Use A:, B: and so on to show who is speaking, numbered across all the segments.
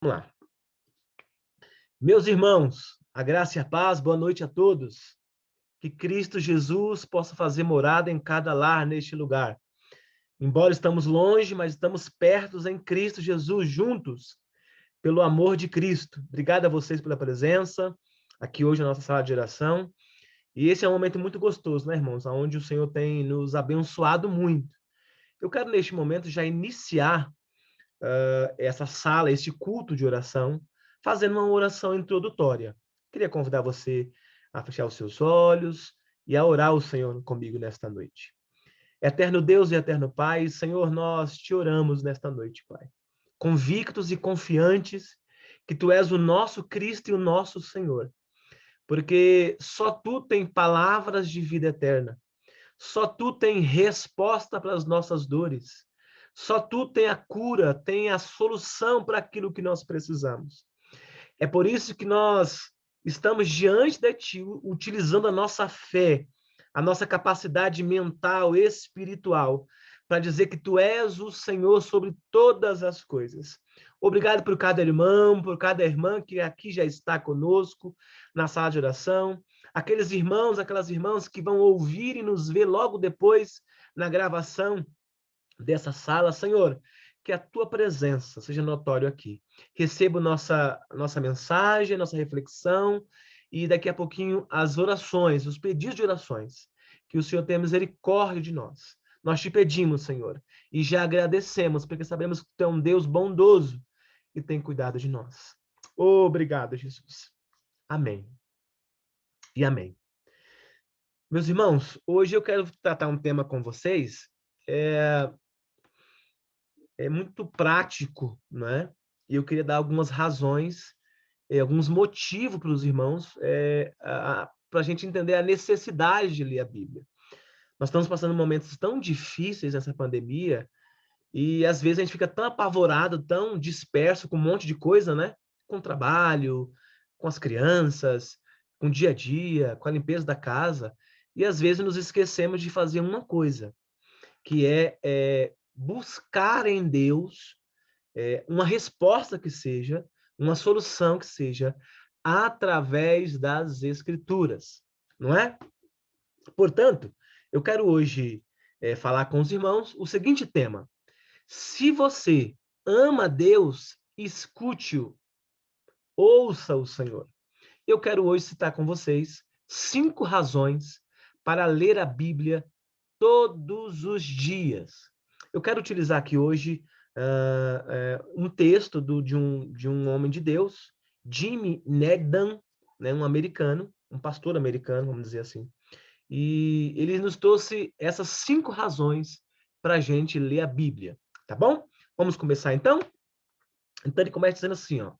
A: Vamos lá. Meus irmãos, a graça e a paz, boa noite a todos. Que Cristo Jesus possa fazer morada em cada lar neste lugar. Embora estamos longe, mas estamos perto em Cristo Jesus, juntos, pelo amor de Cristo. Obrigado a vocês pela presença, aqui hoje na nossa sala de oração. E esse é um momento muito gostoso, né, irmãos? Onde o Senhor tem nos abençoado muito. Eu quero, neste momento, já iniciar essa sala, este culto de oração, fazendo uma oração introdutória. Queria convidar você a fechar os seus olhos e a orar ao Senhor comigo nesta noite. Eterno Deus e eterno Pai, Senhor, nós te oramos nesta noite, Pai. Convictos e confiantes que Tu és o nosso Cristo e o nosso Senhor. Porque só Tu tem palavras de vida eterna. Só Tu tem resposta para as nossas dores. Só Tu tem a cura, tem a solução para aquilo que nós precisamos. É por isso que nós estamos diante de Ti, utilizando a nossa fé, a nossa capacidade mental, espiritual, para dizer que Tu és o Senhor sobre todas as coisas. Obrigado por cada irmão, por cada irmã que aqui já está conosco na sala de oração. Aqueles irmãos, aquelas irmãs que vão ouvir e nos ver logo depois na gravação dessa sala. Senhor, que a Tua presença seja notória aqui. Receba nossa mensagem, nossa reflexão e daqui a pouquinho as orações, os pedidos de orações. Que o Senhor tenha misericórdia de nós. Nós te pedimos, Senhor, e já agradecemos, porque sabemos que Tu é um Deus bondoso e tem cuidado de nós. Obrigado, Jesus. Amém. E amém. Meus irmãos, hoje eu quero tratar um tema com vocês, muito prático, né? E eu queria dar algumas razões, alguns motivos para os irmãos, para a gente entender a necessidade de ler a Bíblia. Nós estamos passando momentos tão difíceis nessa pandemia, e às vezes a gente fica tão apavorado, tão disperso com um monte de coisa, né? Com o trabalho, com as crianças, com o dia a dia, com a limpeza da casa, e às vezes nos esquecemos de fazer uma coisa, que é buscar em Deus uma resposta que seja, uma solução que seja, através das Escrituras, não é? Portanto, eu quero hoje falar com os irmãos o seguinte tema: se você ama Deus, escute-o, ouça o Senhor. Eu quero hoje citar com vocês 5 razões para ler a Bíblia todos os dias. Eu quero utilizar aqui hoje um texto de um homem de Deus, Jimmy Needham, né, um americano, um pastor americano, vamos dizer assim. E ele nos trouxe essas 5 razões para a gente ler a Bíblia, tá bom? Vamos começar então? Então ele começa dizendo assim, ó: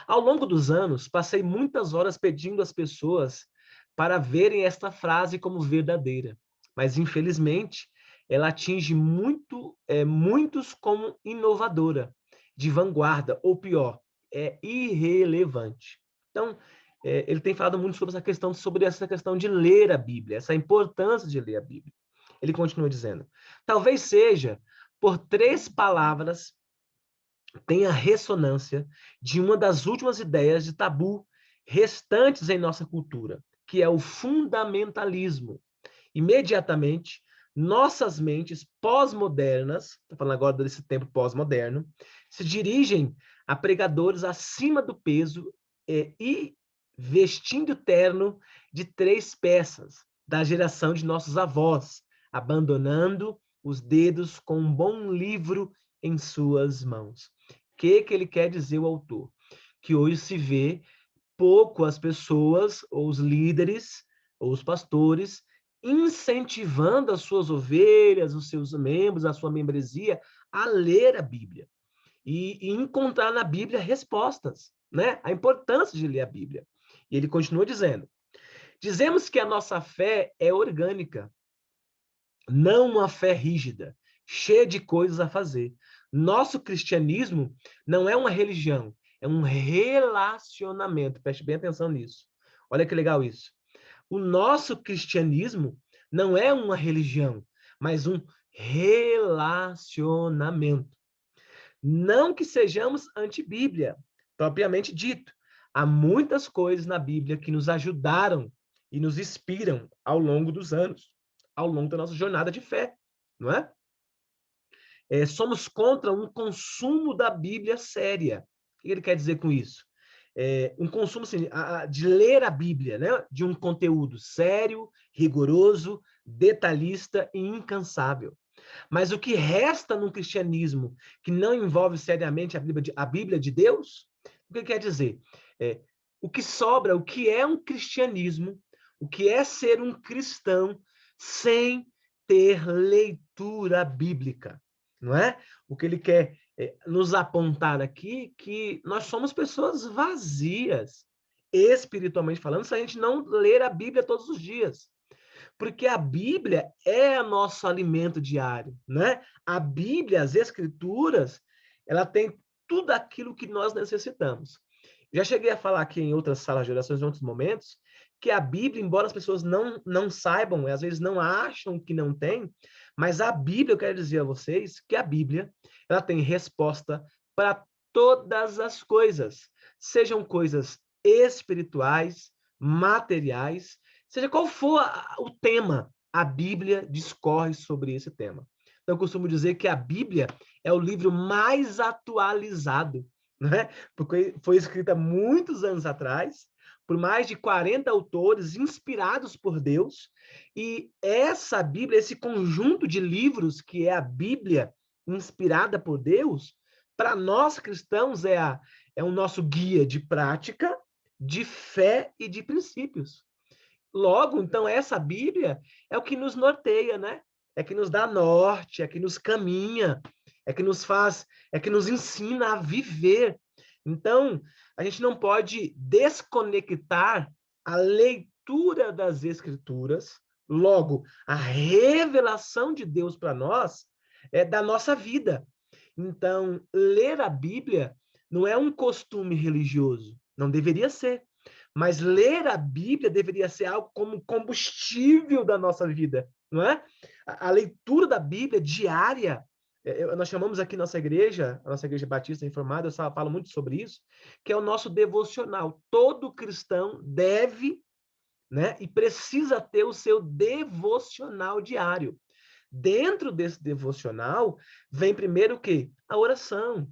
A: ao longo dos anos, passei muitas horas pedindo às pessoas para verem esta frase como verdadeira, mas infelizmente ela atinge muitos como inovadora, de vanguarda, ou pior, é irrelevante. Então, ele tem falado muito sobre essa questão de ler a Bíblia, essa importância de ler a Bíblia. Ele continua dizendo: talvez seja por 3 palavras tem a ressonância de uma das últimas ideias de tabu restantes em nossa cultura, que é o fundamentalismo. Imediatamente, nossas mentes pós-modernas, estou falando agora desse tempo pós-moderno, se dirigem a pregadores acima do peso e vestindo terno de 3 peças, da geração de nossos avós, abandonando os dedos com um bom livro em suas mãos. O que ele quer dizer, o autor? Que hoje se vê pouco as pessoas, ou os líderes, ou os pastores, incentivando as suas ovelhas, os seus membros, a sua membresia, a ler a Bíblia. E encontrar na Bíblia respostas, né? A importância de ler a Bíblia. E ele continua dizendo: dizemos que a nossa fé é orgânica, não uma fé rígida, cheia de coisas a fazer. Nosso cristianismo não é uma religião, é um relacionamento. Preste bem atenção nisso. Olha que legal isso. O nosso cristianismo não é uma religião, mas um relacionamento. Não que sejamos anti-Bíblia, propriamente dito. Há muitas coisas na Bíblia que nos ajudaram e nos inspiram ao longo dos anos, ao longo da nossa jornada de fé, não é? Somos contra um consumo da Bíblia séria. O que ele quer dizer com isso? Um consumo assim, de ler a Bíblia, né? De um conteúdo sério, rigoroso, detalhista e incansável. Mas o que resta no cristianismo que não envolve seriamente a Bíblia de Deus, o que quer dizer? O que sobra, o que é um cristianismo, o que é ser um cristão sem ter leitura bíblica, não é? O que ele quer nos apontar aqui que nós somos pessoas vazias, espiritualmente falando, se a gente não ler a Bíblia todos os dias. Porque a Bíblia é nosso alimento diário, né? A Bíblia, as Escrituras, ela tem tudo aquilo que nós necessitamos. Já cheguei a falar aqui em outras salas de orações, em outros momentos, que a Bíblia, embora as pessoas não saibam, às vezes não acham que não tem, mas a Bíblia, eu quero dizer a vocês que a Bíblia, ela tem resposta para todas as coisas, sejam coisas espirituais, materiais, seja qual for o tema, a Bíblia discorre sobre esse tema. Então, eu costumo dizer que a Bíblia é o livro mais atualizado, né? Porque foi escrita muitos anos atrás, por mais de 40 autores inspirados por Deus, e essa Bíblia, esse conjunto de livros que é a Bíblia inspirada por Deus, para nós cristãos é o nosso guia de prática, de fé e de princípios. Logo, então, essa Bíblia é o que nos norteia, né? É que nos dá norte, é que nos caminha, é que nos faz, é que nos ensina a viver. Então, a gente não pode desconectar a leitura das Escrituras, logo, a revelação de Deus para nós é da nossa vida. Então, ler a Bíblia não é um costume religioso, não deveria ser. Mas ler a Bíblia deveria ser algo como combustível da nossa vida, não é? A leitura da Bíblia diária, nós chamamos aqui nossa igreja, a nossa igreja batista informada, eu falo muito sobre isso, que é o nosso devocional. Todo cristão deve, né, e precisa ter o seu devocional diário. Dentro desse devocional, vem primeiro o quê? A oração,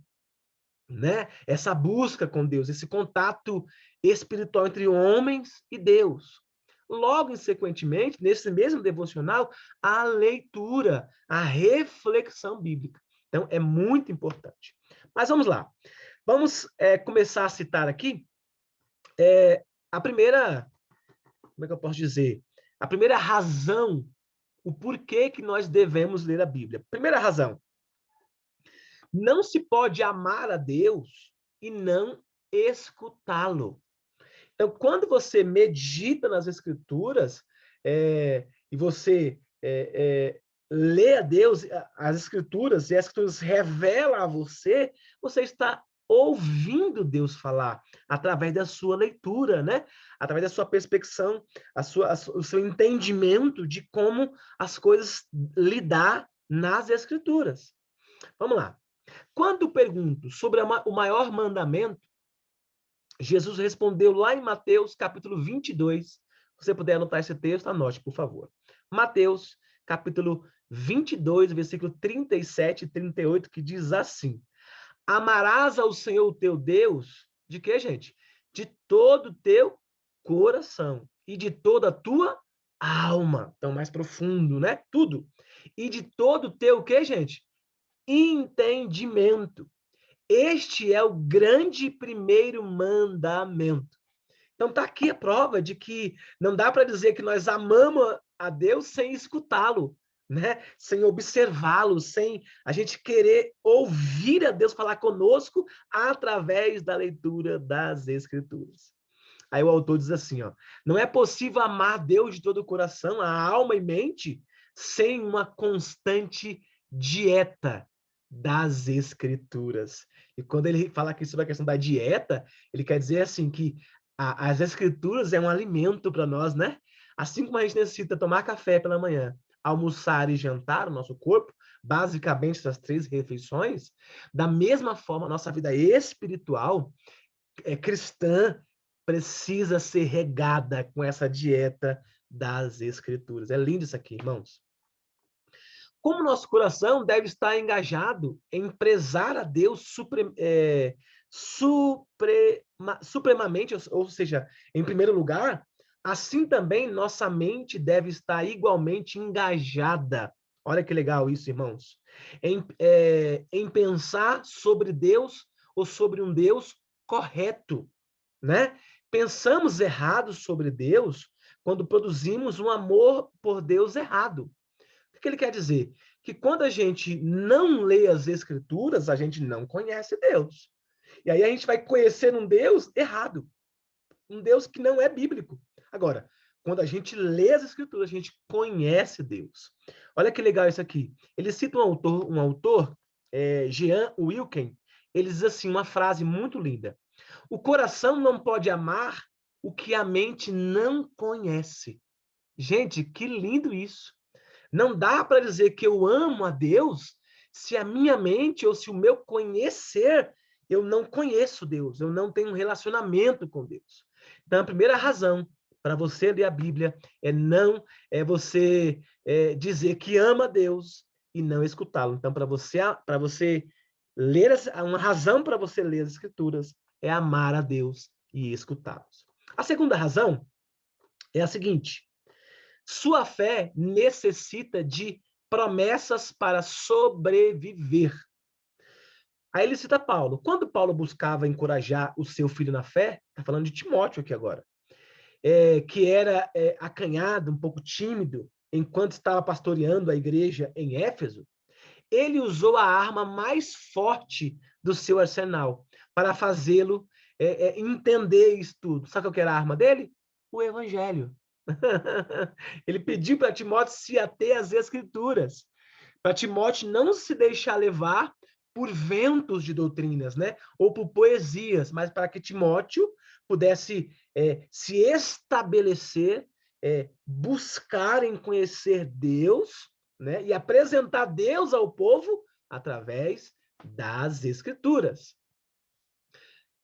A: né? Essa busca com Deus, esse contato espiritual entre homens e Deus. Logo, consequentemente, nesse mesmo devocional, a leitura, a reflexão bíblica. Então, é muito importante. Mas vamos lá. Vamos começar a citar aqui a primeira, como é que eu posso dizer? A primeira razão, o porquê que nós devemos ler a Bíblia. Primeira razão, não se pode amar a Deus e não escutá-lo. Então, quando você medita nas Escrituras e você lê a Deus, as Escrituras, e as Escrituras revelam a você, você está ouvindo Deus falar através da sua leitura, né? Através da sua perspecção, o seu entendimento de como as coisas lidar nas Escrituras. Vamos lá. Quando pergunto sobre o maior mandamento, Jesus respondeu lá em Mateus, capítulo 22. Se você puder anotar esse texto, anote, por favor. Mateus, capítulo 22, versículo 37 e 38, que diz assim: Amarás ao Senhor teu Deus, de quê, gente? De todo o teu coração e de toda a tua alma. Então, mais profundo, né? Tudo. E de todo o teu, o quê, gente? Entendimento. Este é o grande primeiro mandamento. Então está aqui a prova de que não dá para dizer que nós amamos a Deus sem escutá-lo, né? Sem observá-lo, sem a gente querer ouvir a Deus falar conosco através da leitura das Escrituras. Aí o autor diz assim, ó, não é possível amar Deus de todo o coração, a alma e mente, sem uma constante dieta das Escrituras. E quando ele fala aqui sobre a questão da dieta, ele quer dizer assim que as Escrituras é um alimento para nós, né? Assim como a gente necessita tomar café pela manhã, almoçar e jantar o nosso corpo, basicamente essas 3 refeições, da mesma forma, a nossa vida espiritual cristã precisa ser regada com essa dieta das Escrituras. É lindo isso aqui, irmãos. Como nosso coração deve estar engajado em prezar a Deus supremamente, ou seja, em primeiro lugar, assim também nossa mente deve estar igualmente engajada. Olha que legal isso, irmãos. Em pensar sobre Deus ou sobre um Deus correto, né? Pensamos errado sobre Deus quando produzimos um amor por Deus errado. O que ele quer dizer? Que quando a gente não lê as Escrituras, a gente não conhece Deus. E aí a gente vai conhecer um Deus errado, um Deus que não é bíblico. Agora, quando a gente lê as Escrituras, a gente conhece Deus. Olha que legal isso aqui. Ele cita um autor Jean Wilken, ele diz assim, uma frase muito linda. O coração não pode amar o que a mente não conhece. Gente, que lindo isso. Não dá para dizer que eu amo a Deus se a minha mente ou se o meu conhecer, eu não conheço Deus, eu não tenho um relacionamento com Deus. Então, a primeira razão para você ler a Bíblia é você dizer que ama Deus e não escutá-lo. Então, para você ler, uma razão para você ler as Escrituras é amar a Deus e escutá-los. A segunda razão é a seguinte: sua fé necessita de promessas para sobreviver. Aí ele cita Paulo. Quando Paulo buscava encorajar o seu filho na fé, está falando de Timóteo aqui agora, que era acanhado, um pouco tímido, enquanto estava pastoreando a igreja em Éfeso, ele usou a arma mais forte do seu arsenal para fazê-lo entender isso tudo. Sabe qual que era a arma dele? O evangelho. Ele pediu para Timóteo se ater às Escrituras, para Timóteo não se deixar levar por ventos de doutrinas, né? Ou por poesias, mas para que Timóteo pudesse se estabelecer, buscar em conhecer Deus, né? E apresentar Deus ao povo através das Escrituras.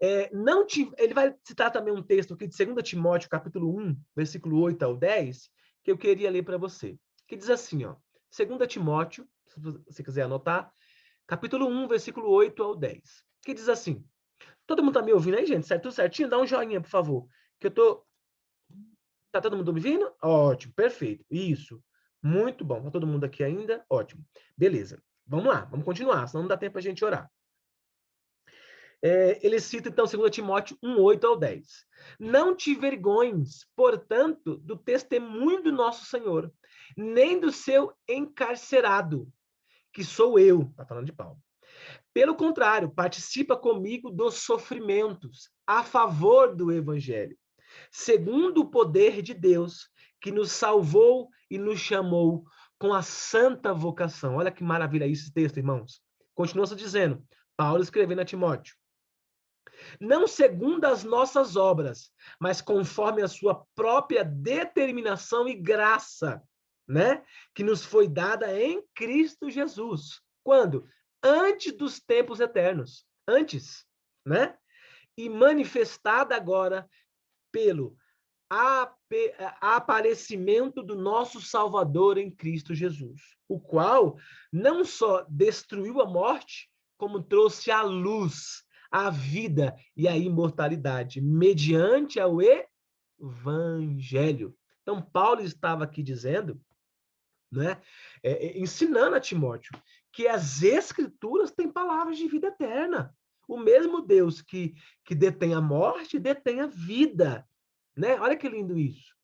A: Ele vai citar também um texto aqui de 2 Timóteo, capítulo 1, versículo 8 ao 10, que eu queria ler para você, que diz assim, ó, 2 Timóteo, se você quiser anotar, capítulo 1, versículo 8 ao 10, que diz assim, todo mundo tá me ouvindo aí, gente? Certo, certinho? Dá um joinha, por favor, que eu tô... Tá todo mundo me ouvindo? Ótimo, perfeito, isso, muito bom, tá todo mundo aqui ainda? Ótimo, beleza, vamos lá, vamos continuar, senão não dá tempo a gente orar. Ele cita, então, 2 Timóteo 1, 8 ao 10. Não te vergonhes, portanto, do testemunho do nosso Senhor, nem do seu encarcerado, que sou eu, está falando de Paulo. Pelo contrário, participa comigo dos sofrimentos a favor do Evangelho, segundo o poder de Deus, que nos salvou e nos chamou com a santa vocação. Olha que maravilha esse texto, irmãos. Continua se dizendo, Paulo escrevendo a Timóteo. Não segundo as nossas obras, mas conforme a sua própria determinação e graça, né? Que nos foi dada em Cristo Jesus. Quando? Antes dos tempos eternos. Antes, né? E manifestada agora pelo aparecimento do nosso Salvador em Cristo Jesus, o qual não só destruiu a morte, como trouxe à luz a vida e a imortalidade, mediante ao Evangelho. Então, Paulo estava aqui dizendo, né, ensinando a Timóteo, que as Escrituras têm palavras de vida eterna. O mesmo Deus que detém a morte, detém a vida. Né? Olha que lindo isso.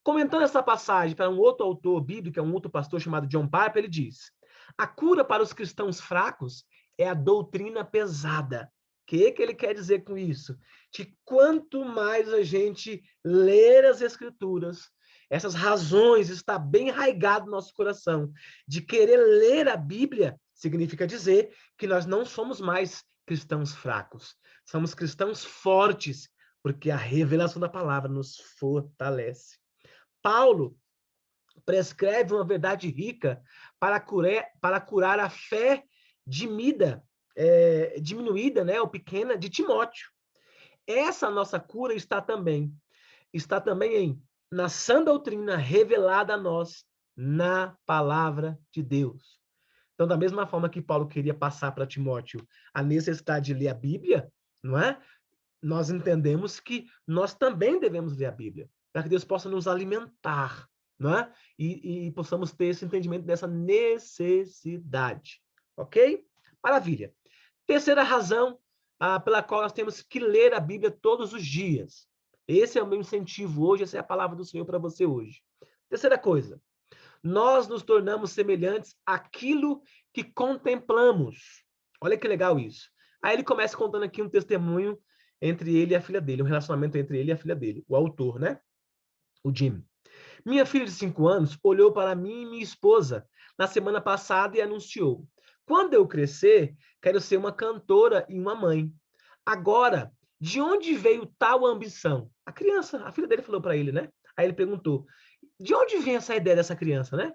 A: Comentando essa passagem para um outro autor bíblico, um outro pastor chamado John Piper, ele diz: a cura para os cristãos fracos é a doutrina pesada. O que ele quer dizer com isso? Que quanto mais a gente ler as Escrituras, essas razões está bem arraigado no nosso coração, de querer ler a Bíblia, significa dizer que nós não somos mais cristãos fracos, somos cristãos fortes, porque a revelação da palavra nos fortalece. Paulo prescreve uma verdade rica para curar a fé diminuída, né, ou pequena, de Timóteo. essa nossa cura está também na sã doutrina revelada a nós na palavra de Deus. Então, da mesma forma que Paulo queria passar para Timóteo a necessidade de ler a Bíblia, não é? Nós entendemos que nós também devemos ler a Bíblia, para que Deus possa nos alimentar, não é? E possamos ter esse entendimento dessa necessidade, ok? Maravilha. Terceira razão pela qual nós temos que ler a Bíblia todos os dias. Esse é o meu incentivo hoje, essa é a palavra do Senhor para você hoje. Terceira coisa, nós nos tornamos semelhantes àquilo que contemplamos. Olha que legal isso. Aí ele começa contando aqui um testemunho entre ele e a filha dele, um relacionamento entre ele e a filha dele, o autor, né? O Jim. Minha filha de 5 anos olhou para mim e minha esposa na semana passada e anunciou: quando eu crescer, quero ser uma cantora e uma mãe. Agora, de onde veio tal ambição? A criança, a filha dele falou para ele, né? Aí ele perguntou: de onde vem essa ideia dessa criança, né?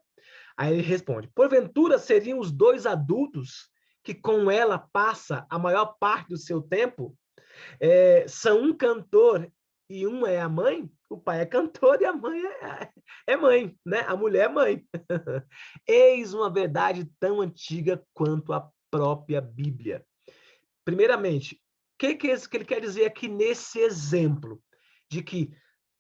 A: Aí ele responde: porventura seriam os dois adultos que com ela passa a maior parte do seu tempo? São um cantor e um é a mãe? O pai é cantor e a mãe é mãe, né? A mulher é mãe. Eis uma verdade tão antiga quanto a própria Bíblia. Primeiramente, o que ele quer dizer aqui nesse exemplo? De que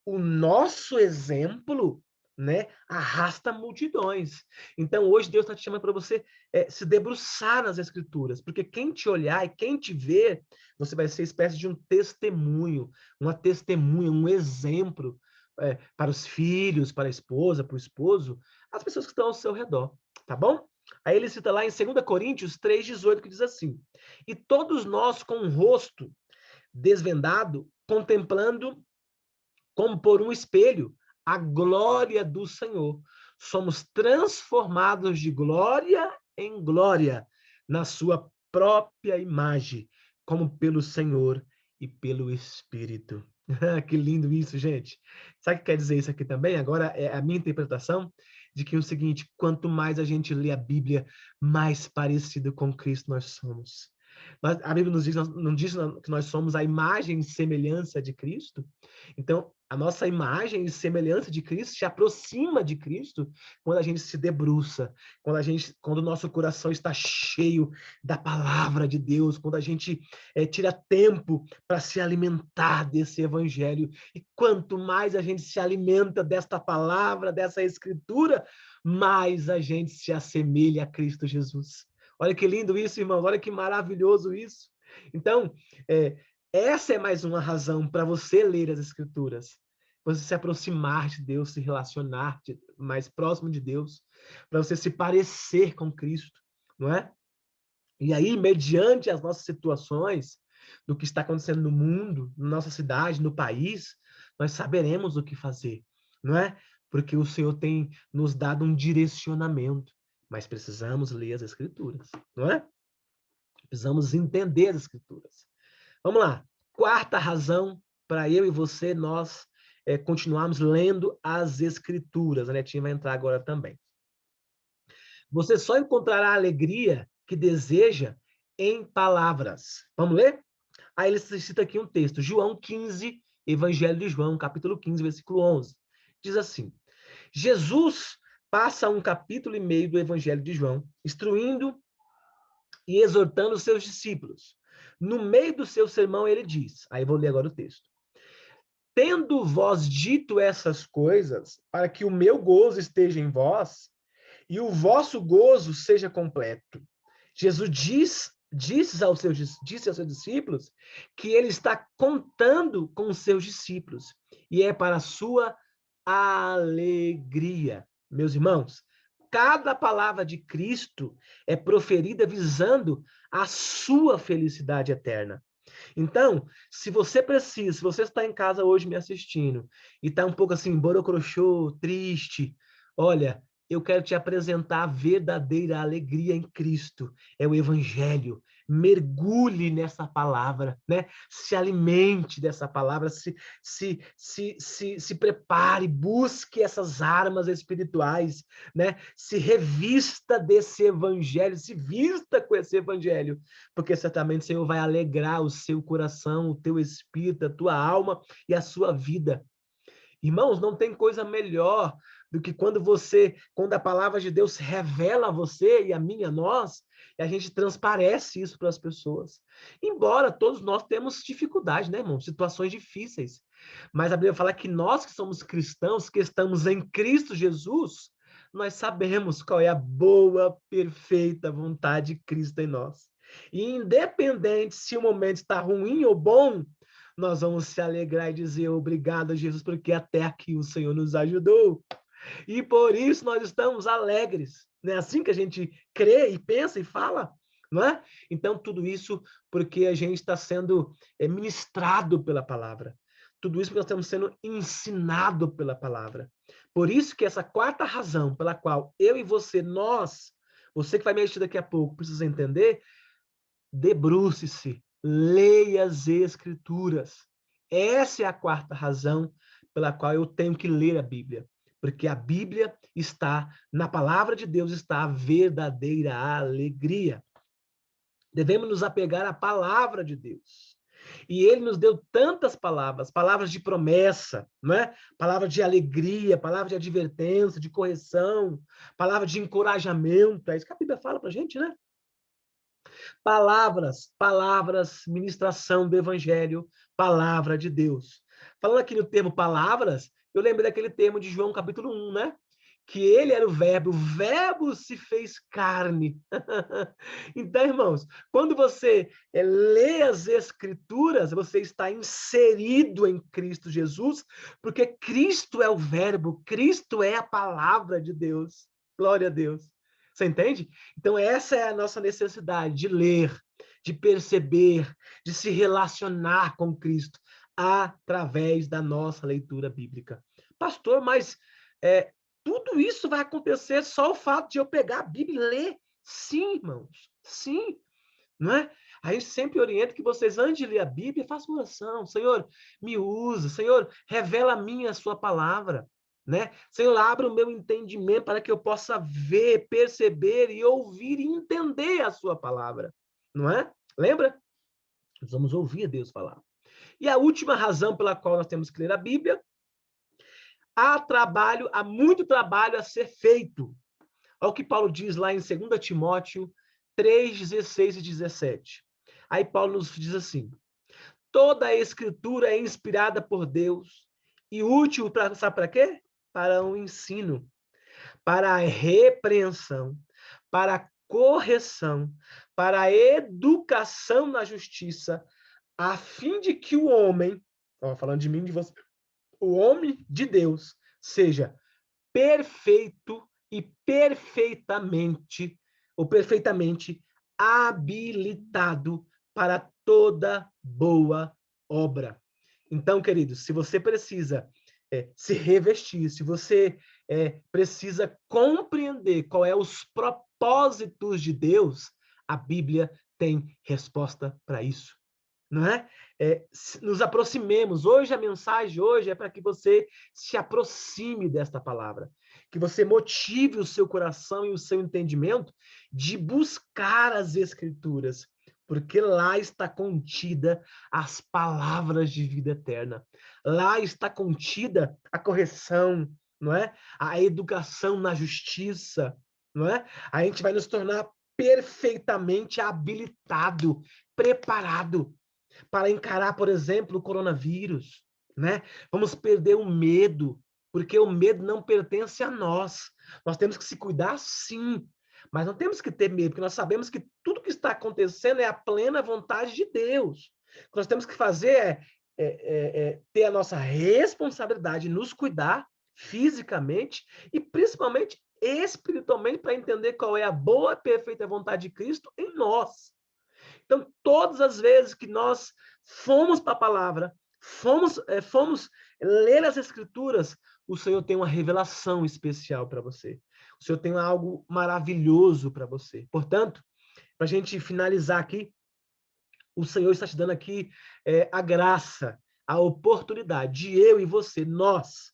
A: o nosso exemplo, né, arrasta multidões. Então, hoje, Deus está te chamando para você se debruçar nas Escrituras, porque quem te olhar e quem te ver, você vai ser espécie de um testemunho, uma testemunha, um exemplo para os filhos, para a esposa, para o esposo, as pessoas que estão ao seu redor, tá bom? Aí ele cita lá em 2 Coríntios 3,18, que diz assim: e todos nós com o rosto desvendado, contemplando como por um espelho a glória do Senhor, somos transformados de glória em glória na sua própria imagem, como pelo Senhor e pelo Espírito. Que lindo isso, gente. Sabe o que quer dizer isso aqui também? Agora é a minha interpretação de que é o seguinte: quanto mais a gente lê a Bíblia, mais parecido com Cristo nós somos. Mas a Bíblia não diz que nós somos a imagem e semelhança de Cristo? Então, a nossa imagem e semelhança de Cristo se aproxima de Cristo quando a gente se debruça, quando o nosso coração está cheio da palavra de Deus, quando a gente tira tempo para se alimentar desse evangelho. E quanto mais a gente se alimenta desta palavra, dessa escritura, mais a gente se assemelha a Cristo Jesus. Olha que lindo isso, irmão. Olha que maravilhoso isso. Então, essa é mais uma razão para você ler as Escrituras, você se aproximar de Deus, se relacionar mais próximo de Deus, para você se parecer com Cristo, não é? E aí, mediante as nossas situações, do que está acontecendo no mundo, na nossa cidade, no país, nós saberemos o que fazer, não é? Porque o Senhor tem nos dado um direcionamento, mas precisamos ler as Escrituras, não é? Precisamos entender as Escrituras. Vamos lá. Quarta razão para eu e você, nós continuarmos lendo as Escrituras. A Netinha vai entrar agora também. Você só encontrará a alegria que deseja em palavras. Vamos ler? Aí ele cita aqui um texto, João 15, Evangelho de João, capítulo 15, versículo 11. Diz assim: Jesus passa um capítulo e meio do Evangelho de João, instruindo e exortando os seus discípulos. No meio do seu sermão, ele diz, aí vou ler agora o texto: tendo vós dito essas coisas, para que o meu gozo esteja em vós, e o vosso gozo seja completo. Jesus disse aos seus discípulos que ele está contando com os seus discípulos, e é para a sua alegria. Meus irmãos, cada palavra de Cristo é proferida visando a sua felicidade eterna. Então, se você está em casa hoje me assistindo e está um pouco assim, borocrochô, triste, olha, eu quero te apresentar a verdadeira alegria em Cristo. É o Evangelho, mergulhe nessa palavra, né? Se alimente dessa palavra, se prepare, busque essas armas espirituais, né? Se revista desse evangelho, se vista com esse evangelho, porque certamente o Senhor vai alegrar o seu coração, o teu espírito, a tua alma e a sua vida. Irmãos, não tem coisa melhor do que quando a palavra de Deus revela a você e a mim, a nós, e a gente transparece isso para as pessoas. Embora todos nós temos dificuldades, né, irmão? Situações difíceis. Mas a Bíblia fala que nós que somos cristãos, que estamos em Cristo Jesus, nós sabemos qual é a boa, perfeita vontade de Cristo em nós. E independente se o momento está ruim ou bom, nós vamos se alegrar e dizer obrigado, Jesus, porque até aqui o Senhor nos ajudou. E por isso nós estamos alegres. Não é assim que a gente crê e pensa e fala? Não é? Então, tudo isso porque a gente está sendo ministrado pela palavra. Tudo isso porque nós estamos sendo ensinado pela palavra. Por isso que essa quarta razão pela qual eu e você, você que vai me assistir daqui a pouco, precisa entender, debruce-se, leia as Escrituras. Essa é a quarta razão pela qual eu tenho que ler a Bíblia. Porque a Bíblia está, na palavra de Deus, está a verdadeira alegria. Devemos nos apegar à palavra de Deus. E ele nos deu tantas palavras, palavras de promessa, não é? Palavra de alegria, palavra de advertência, de correção, palavra de encorajamento. É isso que a Bíblia fala para a gente, né? Palavras, ministração do evangelho, palavra de Deus. Falando aqui no termo palavras, eu lembrei daquele termo de João capítulo 1, né? Que ele era o verbo se fez carne. Então, irmãos, quando você lê as Escrituras, você está inserido em Cristo Jesus, porque Cristo é o verbo, Cristo é a palavra de Deus. Glória a Deus. Você entende? Então, essa é a nossa necessidade de ler, de perceber, de se relacionar com Cristo através da nossa leitura bíblica. Pastor, mas tudo isso vai acontecer só o fato de eu pegar a Bíblia e ler? Sim, irmãos, sim, não é? A gente sempre orienta que vocês, antes de ler a Bíblia, façam oração. Senhor, me usa. Senhor, revela a mim a sua palavra. Né? Senhor, abra o meu entendimento para que eu possa ver, perceber e ouvir e entender a sua palavra. Não é? Lembra? Nós vamos ouvir Deus falar. E a última razão pela qual nós temos que ler a Bíblia, há muito trabalho a ser feito. Olha o que Paulo diz lá em 2 Timóteo 3, 16 e 17. Aí Paulo nos diz assim: toda a escritura é inspirada por Deus e útil para, sabe para quê? Para o ensino, para a repreensão, para a correção, para a educação na justiça, a fim de que o homem, falando de mim, de você, o homem de Deus, seja perfeito e perfeitamente habilitado para toda boa obra. Então, queridos, se você precisa se revestir, se você precisa compreender qual é os propósitos de Deus, a Bíblia tem resposta para isso. Não é? Nos aproximemos. Hoje, a mensagem de hoje é para que você se aproxime desta palavra, que você motive o seu coração e o seu entendimento de buscar as Escrituras, porque lá está contida as palavras de vida eterna. Lá está contida a correção, não é? A educação na justiça, não é? A gente vai nos tornar perfeitamente habilitado, preparado para encarar, por exemplo, o coronavírus, né? Vamos perder o medo, porque o medo não pertence a nós. Nós temos que se cuidar, sim, mas não temos que ter medo, porque nós sabemos que tudo que está acontecendo é a plena vontade de Deus. O que nós temos que fazer é ter a nossa responsabilidade, nos cuidar fisicamente e principalmente espiritualmente para entender qual é a boa e perfeita vontade de Cristo em nós. Então, todas as vezes que nós fomos para a palavra, fomos ler as Escrituras, o Senhor tem uma revelação especial para você. O Senhor tem algo maravilhoso para você. Portanto, para a gente finalizar aqui, o Senhor está te dando aqui a graça, a oportunidade de eu e você, nós,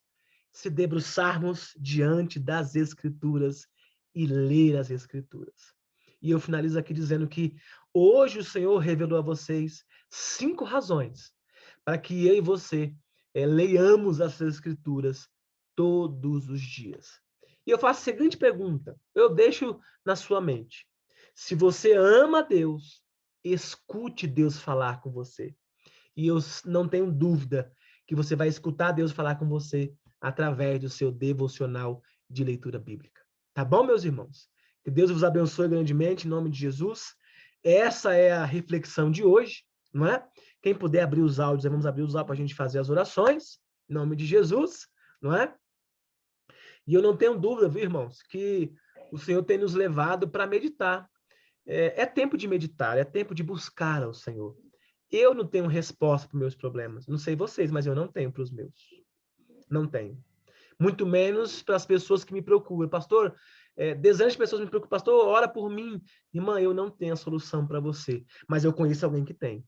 A: se debruçarmos diante das Escrituras e ler as Escrituras. E eu finalizo aqui dizendo que hoje o Senhor revelou a vocês 5 razões para que eu e você leiamos as Escrituras todos os dias. E eu faço a seguinte pergunta, eu deixo na sua mente. Se você ama Deus, escute Deus falar com você. E eu não tenho dúvida que você vai escutar Deus falar com você através do seu devocional de leitura bíblica. Tá bom, meus irmãos? Que Deus vos abençoe grandemente, em nome de Jesus. Essa é a reflexão de hoje, não é? Quem puder abrir os áudios, vamos abrir os áudios para a gente fazer as orações, em nome de Jesus, não é? E eu não tenho dúvida, viu, irmãos, que o Senhor tem nos levado para meditar. É tempo de meditar, é tempo de buscar ao Senhor. Eu não tenho resposta para os meus problemas. Não sei vocês, mas eu não tenho para os meus. Não tenho. Muito menos para as pessoas que me procuram. Pastor, dezenas de pessoas me procuram. Pastor, ora por mim. Irmã, eu não tenho a solução para você, mas eu conheço alguém que tem.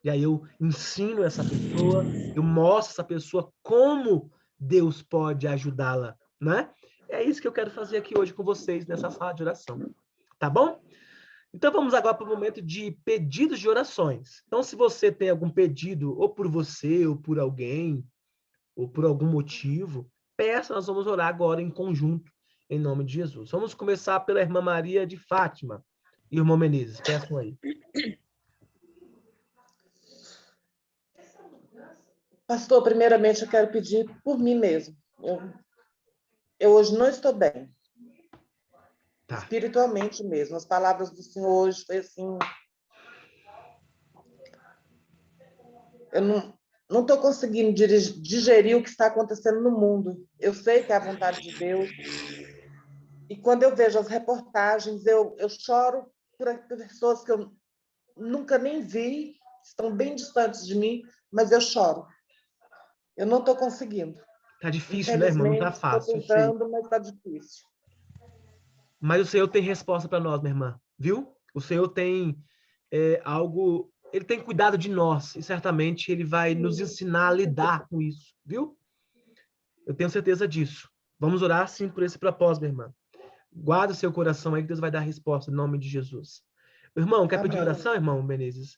A: E aí eu ensino essa pessoa, eu mostro essa pessoa como Deus pode ajudá-la, né? É isso que eu quero fazer aqui hoje com vocês, nessa sala de oração. Tá bom? Então vamos agora para o momento de pedidos de orações. Então, se você tem algum pedido, ou por você, ou por alguém, ou por algum motivo, peça, nós vamos orar agora em conjunto, em nome de Jesus. Vamos começar pela irmã Maria de Fátima. Irmão Menezes, peçam aí.
B: Pastor, primeiramente eu quero pedir por mim mesmo. Eu hoje não estou bem. Tá. Espiritualmente mesmo. As palavras do Senhor hoje foi assim... Eu não estou conseguindo digerir o que está acontecendo no mundo. Eu sei que é a vontade de Deus. E quando eu vejo as reportagens, eu choro por pessoas que eu nunca nem vi, estão bem distantes de mim, mas eu choro. Eu não estou conseguindo.
A: Tá difícil, né, irmão? Não tá fácil.
B: Estou tentando, mas tá difícil.
A: Mas o Senhor tem resposta para nós, minha irmã, viu? O Senhor tem algo... Ele tem cuidado de nós e certamente Ele vai nos ensinar a lidar com isso, viu? Eu tenho certeza disso. Vamos orar, sim, por esse propósito, minha irmã. Guarda o seu coração aí que Deus vai dar a resposta, em nome de Jesus. Irmão, quer pedir oração, irmão Menezes?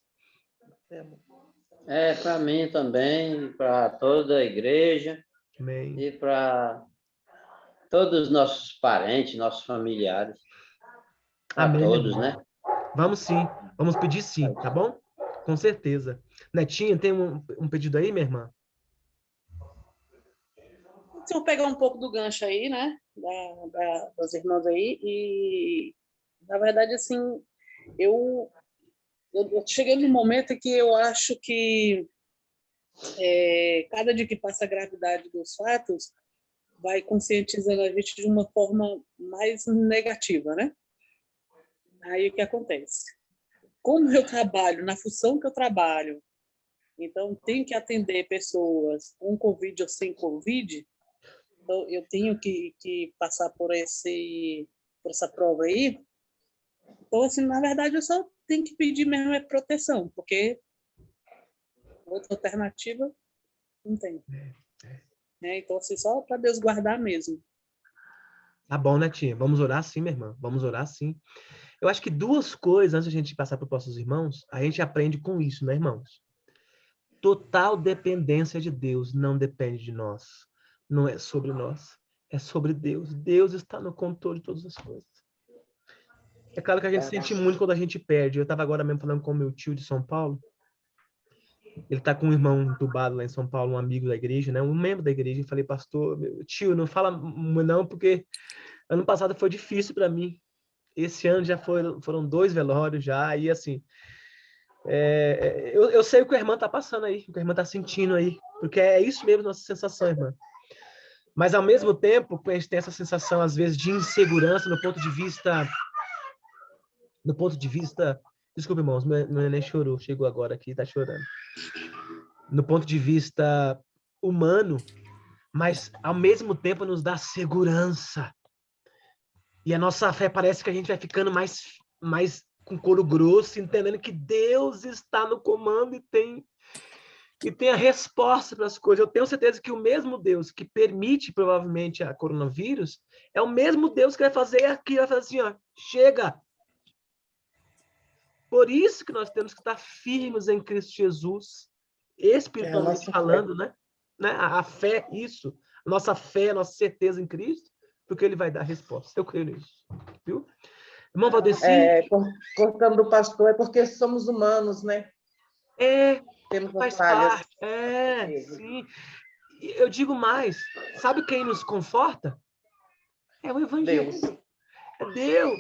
C: Para mim também, para toda a igreja.
A: Amém.
C: E para todos os nossos parentes, nossos familiares. Para todos, né?
A: Vamos sim. Vamos pedir sim, tá bom? Com certeza. Netinha, tem um pedido aí, minha irmã?
D: Se eu pegar um pouco do gancho aí, né, das irmãs aí, e na verdade, assim, eu cheguei num momento que eu acho que cada dia que passa a gravidade dos fatos vai conscientizando a gente de uma forma mais negativa, né? Aí o que acontece? Como eu trabalho, na função que eu trabalho, então tenho que atender pessoas com Covid ou sem Covid, então eu tenho que passar por essa prova aí. Então, assim, na verdade, eu só tenho que pedir mesmo proteção, porque outra alternativa não tem. Então, assim, só para Deus guardar mesmo.
A: Tá bom, Netinha. Vamos orar sim, minha irmã. Vamos orar sim. Eu acho que 2 coisas, antes de a gente passar para os nossos irmãos, a gente aprende com isso, né, irmãos? Total dependência de Deus não depende de nós. Não é sobre nós. É sobre Deus. Deus está no controle de todas as coisas. É claro que a gente sente muito quando a gente perde. Eu estava agora mesmo falando com o meu tio de São Paulo. Ele está com um irmão entubado lá em São Paulo, um amigo da igreja, né? Um membro da igreja. Eu falei, pastor, meu tio, não fala não, porque ano passado foi difícil para mim. Esse ano já foram 2 velórios já, e assim, eu sei o que a irmã está passando aí, o que a irmã está sentindo aí, porque é isso mesmo nossa sensação, irmã. Mas ao mesmo tempo, a gente tem essa sensação às vezes de insegurança no ponto de vista, desculpa, irmãos, meu neném chorou, chegou agora aqui, está chorando. No ponto de vista humano, mas ao mesmo tempo nos dá segurança. E a nossa fé parece que a gente vai ficando mais com couro grosso, entendendo que Deus está no comando e tem a resposta para as coisas. Eu tenho certeza que o mesmo Deus que permite, provavelmente, a coronavírus, é o mesmo Deus que vai fazer aqui, vai fazer assim, ó, chega. Por isso que nós temos que estar firmes em Cristo Jesus, espiritualmente falando, né? A fé, isso. Nossa fé, nossa certeza em Cristo, porque ele vai dar a resposta. Eu creio nisso. Viu? Irmão Valdeci...
B: cortando do pastor, é porque somos humanos, né? Temos
A: faz
B: falhas.
A: parte. Sim. Eu digo mais. Sabe quem nos conforta? É o Evangelho.
B: Deus.
A: É Deus.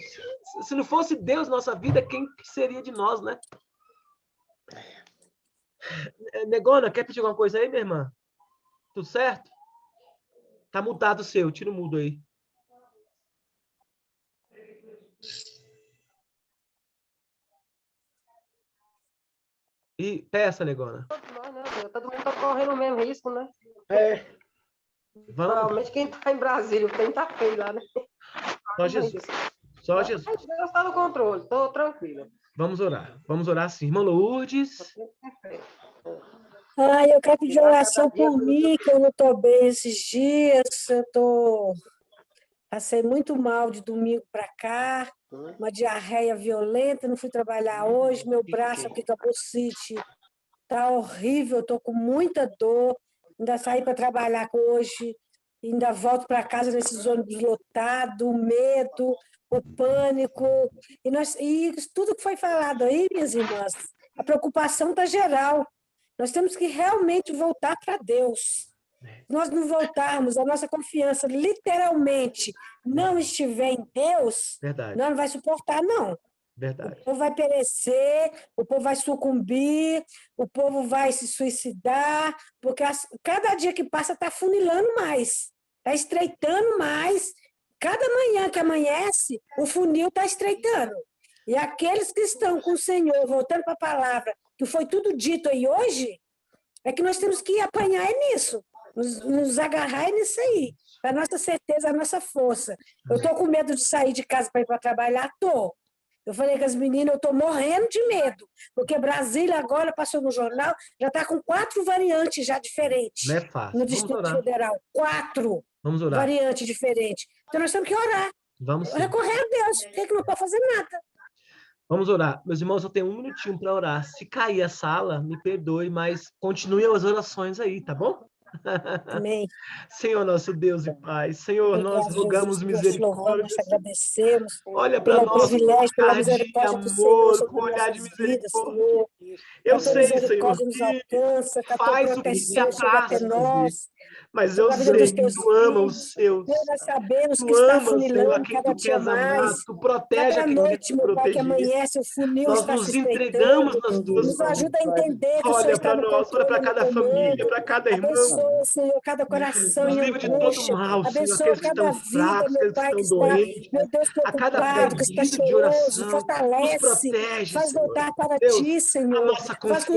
A: Se não fosse Deus na nossa vida, quem seria de nós, né? Negona, quer pedir alguma coisa aí, minha irmã? Tudo certo? Tá mutado o seu. Tira o mudo aí. E peça, Negona.
E: Todo mundo está correndo o mesmo risco, né?
A: Vamos.
E: Principalmente quem está em Brasília, o tempo está feio lá, né?
A: Só Jesus. Só Jesus.
E: Deus está no controle, estou tranquila.
A: Vamos orar sim. Irmã Lourdes.
F: Eu quero pedir oração por mim, que eu não estou bem esses dias. Passei muito mal de domingo para cá, uma diarreia violenta, não fui trabalhar hoje, meu braço aqui, capocite, está horrível, estou com muita dor, ainda saí para trabalhar hoje, ainda volto para casa nesses ônibus lotados, o medo, o pânico, e tudo que foi falado aí, minhas irmãs, a preocupação está geral. Nós temos que realmente voltar para Deus. Se nós não voltarmos, a nossa confiança literalmente não estiver em Deus,
A: Verdade.
F: não vai suportar, não.
A: Verdade.
F: O povo vai perecer, o povo vai sucumbir, o povo vai se suicidar, porque cada dia que passa está funilando mais, está estreitando mais. Cada manhã que amanhece, o funil está estreitando. E aqueles que estão com o Senhor, voltando para a palavra, que foi tudo dito aí hoje, é que nós temos que apanhar nisso, nos agarrar nisso aí, para a nossa certeza, a nossa força. Eu estou com medo de sair de casa para ir para trabalhar? Estou. Eu falei com as meninas, eu estou morrendo de medo, porque Brasília agora, passou no jornal, já está com 4 variantes já diferentes.
A: Não é fácil.
F: No Distrito Federal. 4 variantes diferentes. Então nós temos que orar.
A: Vamos sim.
F: Recorrer a Deus, porque não pode fazer nada.
A: Vamos orar. Meus irmãos, eu tenho 1 minutinho para orar. Se cair a sala, me perdoe, mas continue as orações aí, tá bom?
F: Amém.
A: Senhor, nosso Deus e Pai, Senhor, nós rogamos misericórdia.
F: Nós agradecemos.
A: Olha para nós,
F: privilégio, pela
A: olhar de
F: misericórdia do
A: amor,
F: Senhor,
A: com olhar de misericórdia.
F: Senhor.
A: Eu sei, Senhor,
F: nos alcança,
A: que faz o que se apraz
F: nós.
A: mas eu sei que tu ama os seus.
F: Nós sabemos que
A: Tu
F: está
A: amas, Senhor, a
F: funilando
A: quem
F: cada
A: tu
F: dia
A: queres amar,
F: mais.
A: tu protege
F: Cada
A: a quem
F: noite,
A: tu
F: meu Pai, que
A: proteger.
F: amanhece, o funil
A: Nós
F: está
A: nos
F: se
A: entregamos
F: estreitando.
A: nas tuas
F: Nos
A: mãos.
F: ajuda a entender que o Senhor
A: Olha
F: está
A: para
F: no
A: nós, olha
F: controle,
A: para
F: no
A: cada
F: comando.
A: família, para cada irmão.
F: Abençoa, Senhor, cada coração
A: Nos
F: em
A: livre de todo
F: angústia.
A: mal, Senhor,
F: Abençoa
A: aqueles que
F: cada
A: estão
F: vida,
A: fracos,
F: meu
A: aqueles que
F: Pai, que
A: estão
F: está,
A: doentes,
F: meu Deus,
A: a cada
F: preocupado, que está
A: pedido de
F: choroso.
A: oração, nos
F: Fortalece,
A: protege,
F: faz
A: Senhor.
F: voltar para
A: Deus,
F: Ti,
A: a
F: Senhor.
A: nossa
F: Faz com